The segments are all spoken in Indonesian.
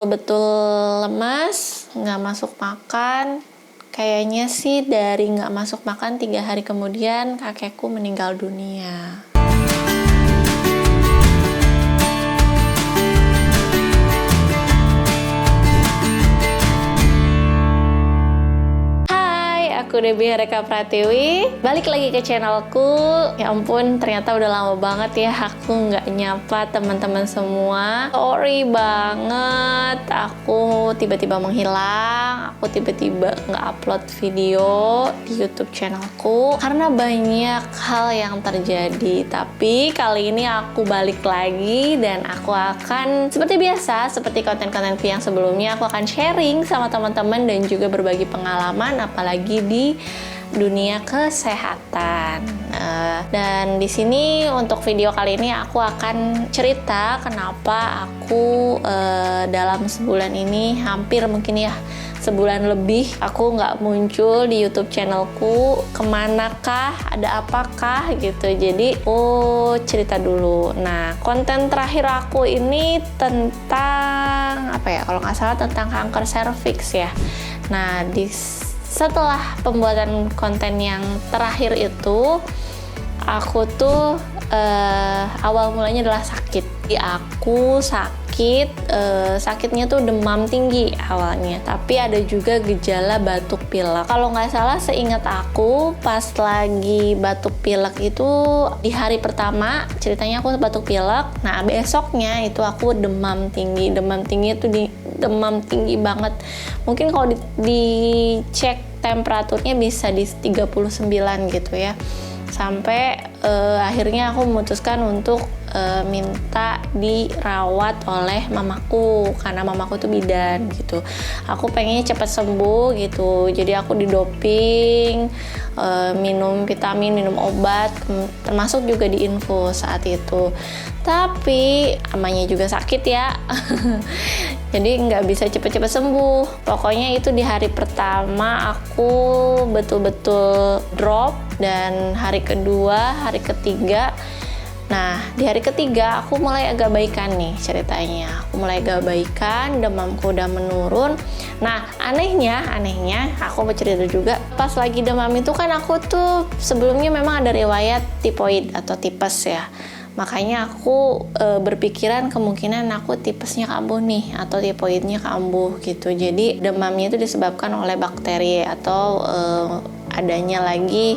Betul lemas, nggak masuk makan. Kayaknya sih dari nggak masuk makan 3 hari kemudian kakekku meninggal dunia. Aku Debbie Hareka Pratiwi, balik lagi ke channelku. Ya ampun, ternyata udah lama banget ya aku nggak nyapa teman-teman semua. Sorry banget, aku tiba-tiba menghilang. Aku tiba-tiba nggak upload video di YouTube channelku karena banyak hal yang terjadi. Tapi kali ini aku balik lagi dan aku akan seperti biasa, seperti konten-kontenku yang sebelumnya, aku akan sharing sama teman-teman dan juga berbagi pengalaman, apalagi di dunia kesehatan. Dan di sini untuk video kali ini aku akan cerita kenapa aku dalam sebulan ini, hampir mungkin ya sebulan lebih, aku nggak muncul di YouTube channelku. Kemanakah, ada apakah gitu. Jadi cerita dulu. Nah, konten terakhir aku ini tentang apa ya, kalau nggak salah tentang kanker serviks ya. Nah, setelah pembuatan konten yang terakhir itu, aku tuh awal mulanya adalah sakit. Aku sakitnya tuh demam tinggi awalnya, tapi ada juga gejala batuk pilek. Kalau nggak salah seingat aku, pas lagi batuk pilek itu di hari pertama ceritanya aku batuk pilek. Nah, besoknya itu aku demam tinggi. Demam tinggi itu demam tinggi banget. Mungkin kalau dicek temperaturnya bisa di 39 gitu ya. Sampai akhirnya aku memutuskan untuk minta dirawat oleh mamaku karena mamaku tuh bidan gitu. Aku pengennya cepat sembuh gitu, jadi aku didoping, minum vitamin, minum obat, termasuk juga diinfus saat itu. Tapi namanya juga sakit ya, jadi nggak bisa cepet-cepet sembuh. Pokoknya itu di hari pertama aku betul-betul drop, dan hari kedua, hari ketiga. Nah, di hari ketiga aku mulai agak baikan nih ceritanya. Aku mulai agak baikan, demamku udah menurun. Nah, anehnya aku mau cerita juga. Pas lagi demam itu kan aku tuh sebelumnya memang ada riwayat tipoid atau tipes ya. Makanya aku berpikiran kemungkinan aku tipesnya kambuh nih atau tipoidnya kambuh gitu. Jadi demamnya itu disebabkan oleh bakteri atau adanya lagi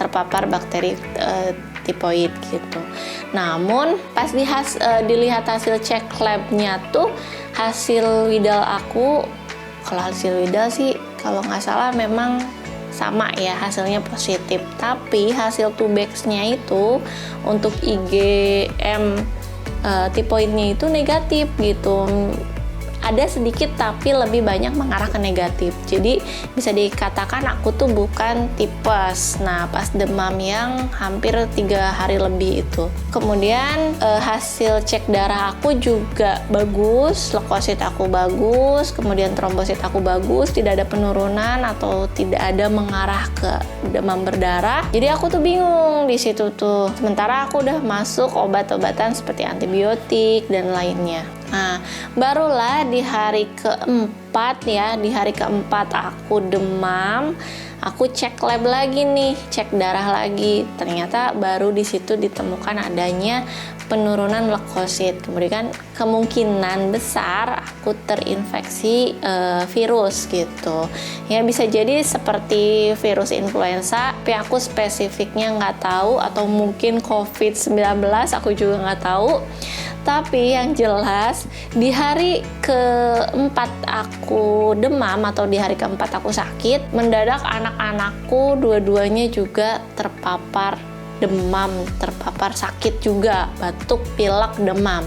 terpapar bakteri tipoid gitu. Namun pas dilihat hasil cek labnya tuh, hasil widal aku, kalau hasil widal sih kalau nggak salah memang sama ya, hasilnya positif. Tapi hasil 2Bags-nya itu untuk IgM tipoidnya itu negatif gitu. Ada sedikit tapi lebih banyak mengarah ke negatif. Jadi bisa dikatakan aku tuh bukan tipes. Nah, pas demam yang hampir 3 hari lebih itu. Kemudian hasil cek darah aku juga bagus, leukosit aku bagus, kemudian trombosit aku bagus, tidak ada penurunan atau tidak ada mengarah ke demam berdarah. Jadi aku tuh bingung di situ tuh. Sementara aku udah masuk obat-obatan seperti antibiotik dan lainnya. Nah, barulah di hari keempat aku demam, aku cek lab lagi nih, cek darah lagi. Ternyata baru di situ ditemukan adanya penurunan leukosit. Kemudian kemungkinan besar aku terinfeksi virus gitu. Ya bisa jadi seperti virus influenza, tapi aku spesifiknya nggak tahu, atau mungkin COVID-19, aku juga nggak tahu. Tapi yang jelas di hari keempat aku demam atau di hari keempat aku sakit, mendadak anak-anakku dua-duanya juga terpapar demam, terpapar sakit juga, batuk, pilek, demam.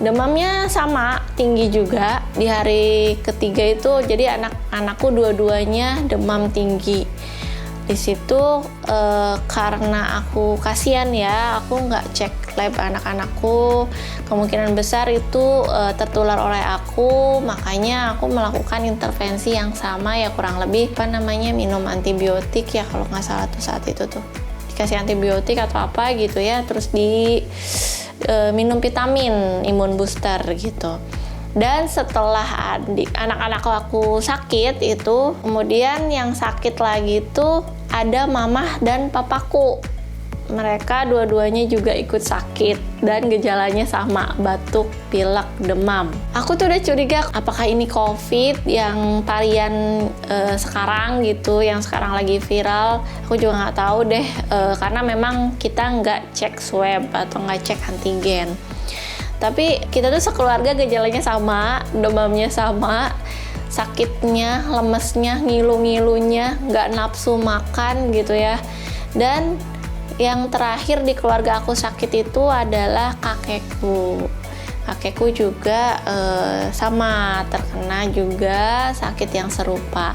Demamnya sama, tinggi juga. Di hari ketiga itu jadi anak-anakku dua-duanya demam tinggi. Di situ karena aku kasihan ya, aku nggak cek lab anak-anakku, kemungkinan besar itu tertular oleh aku. Makanya aku melakukan intervensi yang sama ya, kurang lebih minum antibiotik ya kalau nggak salah tuh saat itu tuh dikasih antibiotik atau apa gitu ya, terus minum vitamin imun booster gitu. Dan setelah anak-anak aku sakit itu, kemudian yang sakit lagi itu ada mamah dan papaku. Mereka dua-duanya juga ikut sakit dan gejalanya sama, batuk, pilek, demam. Aku tuh udah curiga apakah ini COVID yang varian sekarang gitu, yang sekarang lagi viral. Aku juga nggak tahu deh, karena memang kita nggak cek swab atau nggak cek antigen. Tapi kita tuh sekeluarga gejalanya sama, demamnya sama, sakitnya, lemesnya, ngilu-ngilunya, nggak nafsu makan gitu ya. Dan yang terakhir di keluarga aku sakit itu adalah kakekku. Kakekku juga sama terkena juga sakit yang serupa.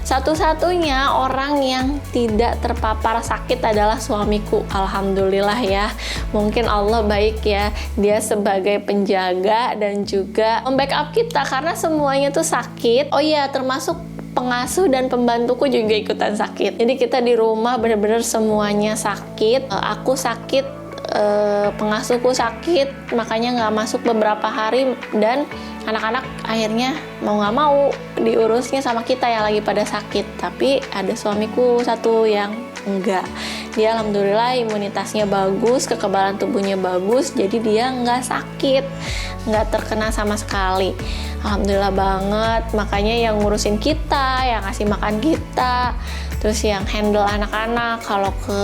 Satu-satunya orang yang tidak terpapar sakit adalah suamiku. Alhamdulillah ya. Mungkin Allah baik ya. Dia sebagai penjaga dan juga membackup kita karena semuanya tuh sakit. Oh iya, termasuk pengasuh dan pembantuku juga ikutan sakit. Jadi kita di rumah benar-benar semuanya sakit. Aku sakit, pengasuhku sakit, makanya nggak masuk beberapa hari, dan anak-anak akhirnya mau nggak mau diurusnya sama kita yang lagi pada sakit. Tapi ada suamiku satu yang enggak. Dia alhamdulillah imunitasnya bagus, kekebalan tubuhnya bagus, jadi dia nggak sakit, nggak terkena sama sekali. Alhamdulillah banget, makanya yang ngurusin kita, yang ngasih makan kita, terus yang handle anak-anak kalau ke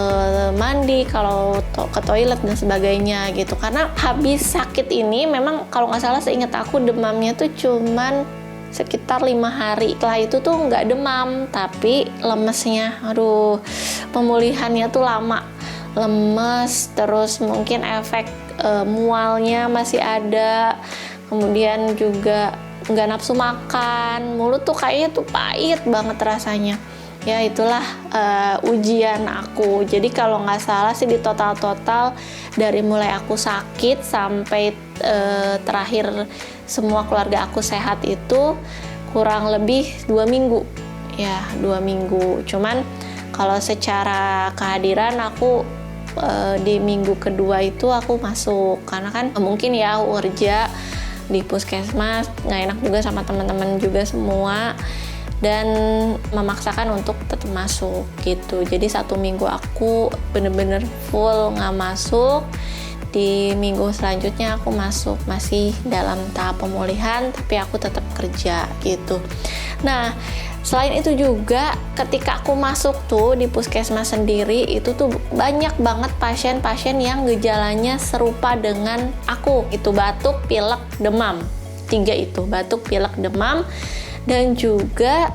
mandi, kalau ke toilet dan sebagainya gitu. Karena habis sakit ini memang kalau nggak salah seingat aku demamnya tuh cuman sekitar 5 hari. Setelah itu tuh nggak demam, tapi lemesnya, aduh, pemulihannya tuh lama. Lemes, terus mungkin efek mualnya masih ada, kemudian juga nggak nafsu makan, mulut tuh kayaknya tuh pahit banget rasanya. Ya itulah ujian aku. Jadi kalau nggak salah sih di total-total dari mulai aku sakit sampai terakhir semua keluarga aku sehat itu kurang lebih 2 minggu. Ya 2 minggu. Cuman kalau secara kehadiran aku di minggu kedua itu aku masuk. Karena kan mungkin ya aku kerja di puskesmas, nggak enak juga sama teman-teman juga semua, dan memaksakan untuk tetap masuk gitu. Jadi 1 minggu aku bener-bener full nggak masuk. Di minggu selanjutnya aku masuk, masih dalam tahap pemulihan, tapi aku tetap kerja gitu. Nah, selain itu juga ketika aku masuk tuh di puskesmas sendiri, itu tuh banyak banget pasien-pasien yang gejalanya serupa dengan aku. Itu batuk, pilek, demam. 3 itu, batuk, pilek, demam. Dan juga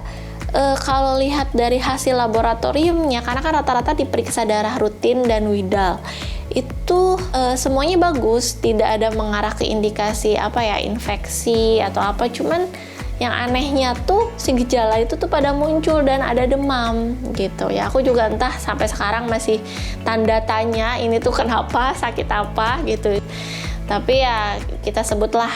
kalau lihat dari hasil laboratoriumnya, karena kan rata-rata diperiksa darah rutin dan widal, itu semuanya bagus, tidak ada mengarah ke indikasi infeksi atau apa. Cuman yang anehnya tuh si gejala itu tuh pada muncul dan ada demam gitu ya. Aku juga entah sampai sekarang masih tanda tanya ini tuh kenapa, sakit apa gitu. Tapi ya kita sebutlah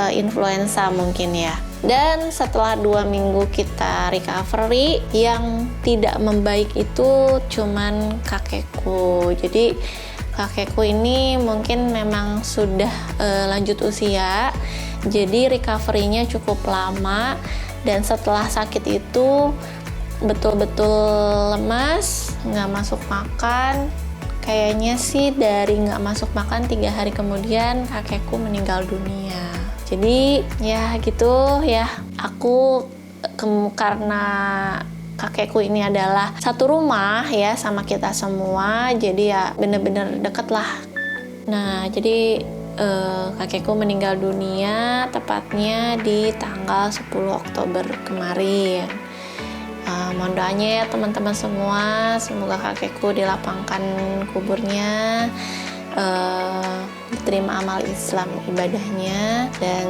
influenza mungkin ya. Dan setelah 2 minggu kita recovery, yang tidak membaik itu cuman kakekku. Jadi kakekku ini mungkin memang sudah lanjut usia, jadi recovery-nya cukup lama. Dan setelah sakit itu betul-betul lemas, nggak masuk makan. Kayaknya sih dari nggak masuk makan 3 hari kemudian kakekku meninggal dunia. Jadi ya gitu ya, aku karena kakekku ini adalah satu rumah ya sama kita semua, jadi ya bener-bener deket lah. Nah jadi kakekku meninggal dunia tepatnya di tanggal 10 Oktober kemarin. Mohon doanya ya teman-teman semua, semoga kakekku dilapangkan kuburnya, diterima amal Islam ibadahnya, dan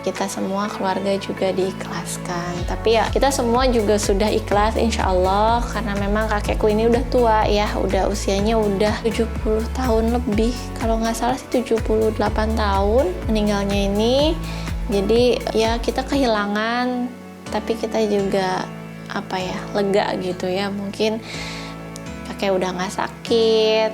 kita semua keluarga juga diikhlaskan. Tapi ya kita semua juga sudah ikhlas insya Allah, karena memang kakekku ini udah tua ya, udah usianya udah 70 tahun lebih, kalau nggak salah sih 78 tahun meninggalnya ini. Jadi ya kita kehilangan, tapi kita juga lega gitu ya. Mungkin kakek udah nggak sakit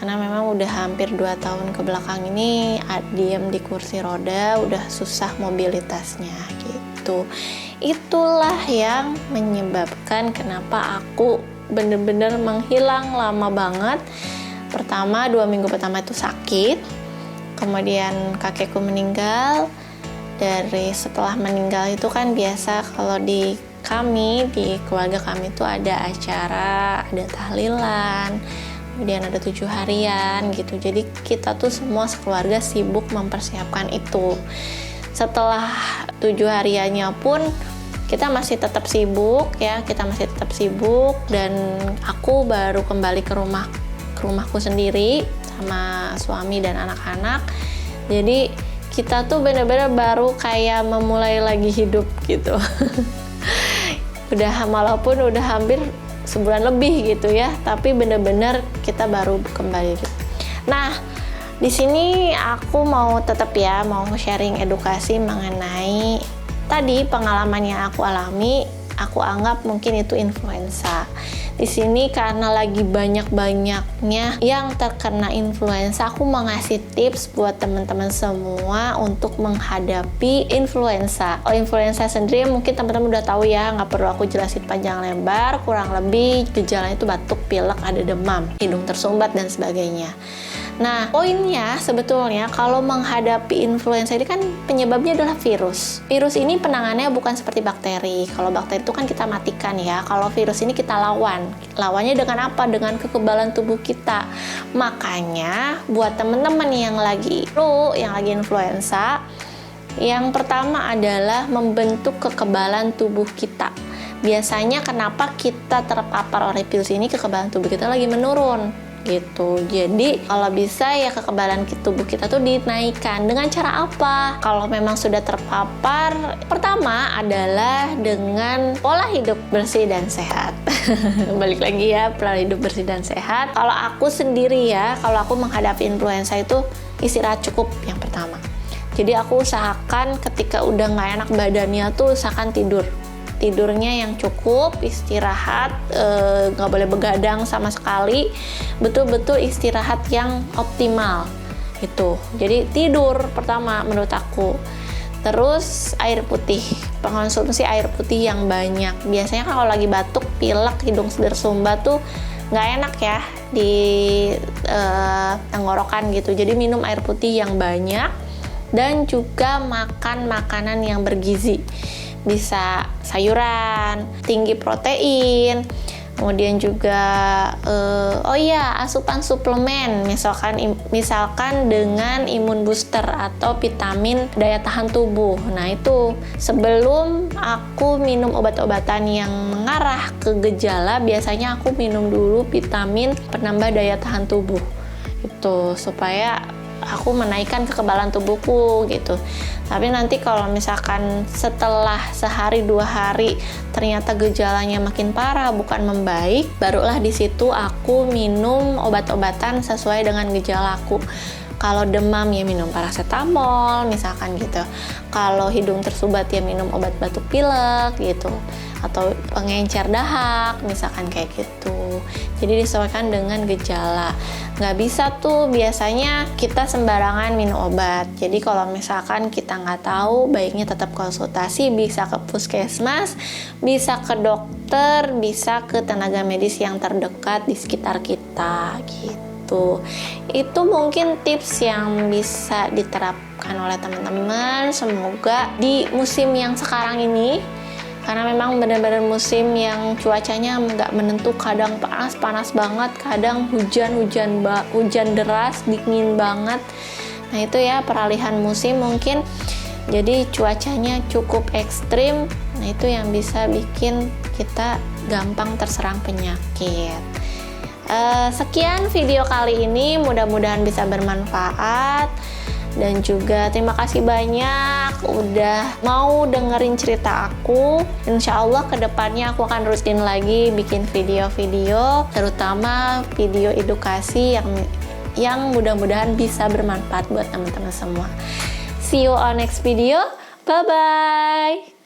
karena memang udah hampir 2 tahun ke belakang ini diam di kursi roda, udah susah mobilitasnya gitu. Itulah yang menyebabkan kenapa aku bener-bener menghilang lama banget. Pertama, 2 minggu pertama itu sakit, kemudian kakekku meninggal. Dari setelah meninggal itu kan biasa kalau di keluarga kami itu ada acara, ada tahlilan, kemudian ada 7 harian gitu. Jadi kita tuh semua sekeluarga sibuk mempersiapkan itu. Setelah 7 hariannya pun kita masih tetap sibuk ya, dan aku baru kembali ke rumahku sendiri sama suami dan anak-anak. Jadi kita tuh benar-benar baru kayak memulai lagi hidup gitu. Walaupun udah hampir sebulan lebih gitu ya, tapi benar-benar kita baru kembali gitu. Nah, di sini aku mau sharing edukasi mengenai tadi pengalaman yang aku alami. Aku anggap mungkin itu influenza. Di sini karena lagi banyak-banyaknya yang terkena influenza, aku mau ngasih tips buat teman-teman semua untuk menghadapi influenza. Influenza sendiri mungkin teman-teman udah tahu ya, nggak perlu aku jelasin panjang lebar. Kurang lebih gejalanya itu batuk, pilek, ada demam, hidung tersumbat dan sebagainya. Nah, poinnya sebetulnya kalau menghadapi influenza ini kan penyebabnya adalah virus. Virus ini penanganannya bukan seperti bakteri. Kalau bakteri itu kan kita matikan ya. Kalau virus ini kita lawan. Lawannya dengan apa? Dengan kekebalan tubuh kita. Makanya buat teman-teman yang lagi flu, yang lagi influenza, yang pertama adalah membentuk kekebalan tubuh kita. Biasanya kenapa kita terpapar oleh virus ini, kekebalan tubuh kita lagi menurun gitu. Jadi kalau bisa ya kekebalan tubuh kita tuh dinaikkan. Dengan cara apa? Kalau memang sudah terpapar, pertama adalah dengan pola hidup bersih dan sehat. Balik lagi ya, pola hidup bersih dan sehat. Kalau aku sendiri ya, kalau aku menghadapi influenza itu istirahat cukup yang pertama. Jadi aku usahakan ketika udah nggak enak badannya tuh usahakan tidurnya yang cukup, istirahat, nggak boleh begadang sama sekali, betul-betul istirahat yang optimal gitu. Jadi tidur pertama menurut aku. Terus air putih, pengonsumsi air putih yang banyak. Biasanya kan kalau lagi batuk, pilek, hidung tersumbat tuh nggak enak ya di tenggorokan gitu. Jadi minum air putih yang banyak dan juga makan makanan yang bergizi. Bisa sayuran, tinggi protein, kemudian juga asupan suplemen, misalkan dengan imun booster atau vitamin daya tahan tubuh. Nah itu sebelum aku minum obat-obatan yang mengarah ke gejala, biasanya aku minum dulu vitamin penambah daya tahan tubuh itu supaya aku menaikkan kekebalan tubuhku gitu. Tapi nanti kalau misalkan setelah sehari 2 hari ternyata gejalanya makin parah, bukan membaik, barulah di situ aku minum obat-obatan sesuai dengan gejalaku. Kalau demam ya minum paracetamol misalkan gitu. Kalau hidung tersumbat ya minum obat batuk pilek gitu. Atau pengencer dahak misalkan kayak gitu. Jadi disesuaikan dengan gejala. Nggak bisa tuh biasanya kita sembarangan minum obat. Jadi kalau misalkan kita nggak tahu, baiknya tetap konsultasi, bisa ke puskesmas, bisa ke dokter, bisa ke tenaga medis yang terdekat di sekitar kita gitu. Itu mungkin tips yang bisa diterapkan oleh teman-teman. Semoga di musim yang sekarang ini, karena memang benar-benar musim yang cuacanya nggak menentu, kadang panas banget, kadang hujan deras, dingin banget. Nah itu ya peralihan musim mungkin, jadi cuacanya cukup ekstrim. Nah itu yang bisa bikin kita gampang terserang penyakit. Sekian video kali ini, mudah-mudahan bisa bermanfaat. Dan juga terima kasih banyak udah mau dengerin cerita aku. Insya Allah kedepannya aku akan rutin lagi bikin video-video, terutama video edukasi yang mudah-mudahan bisa bermanfaat buat teman-teman semua. See you on next video. Bye-bye.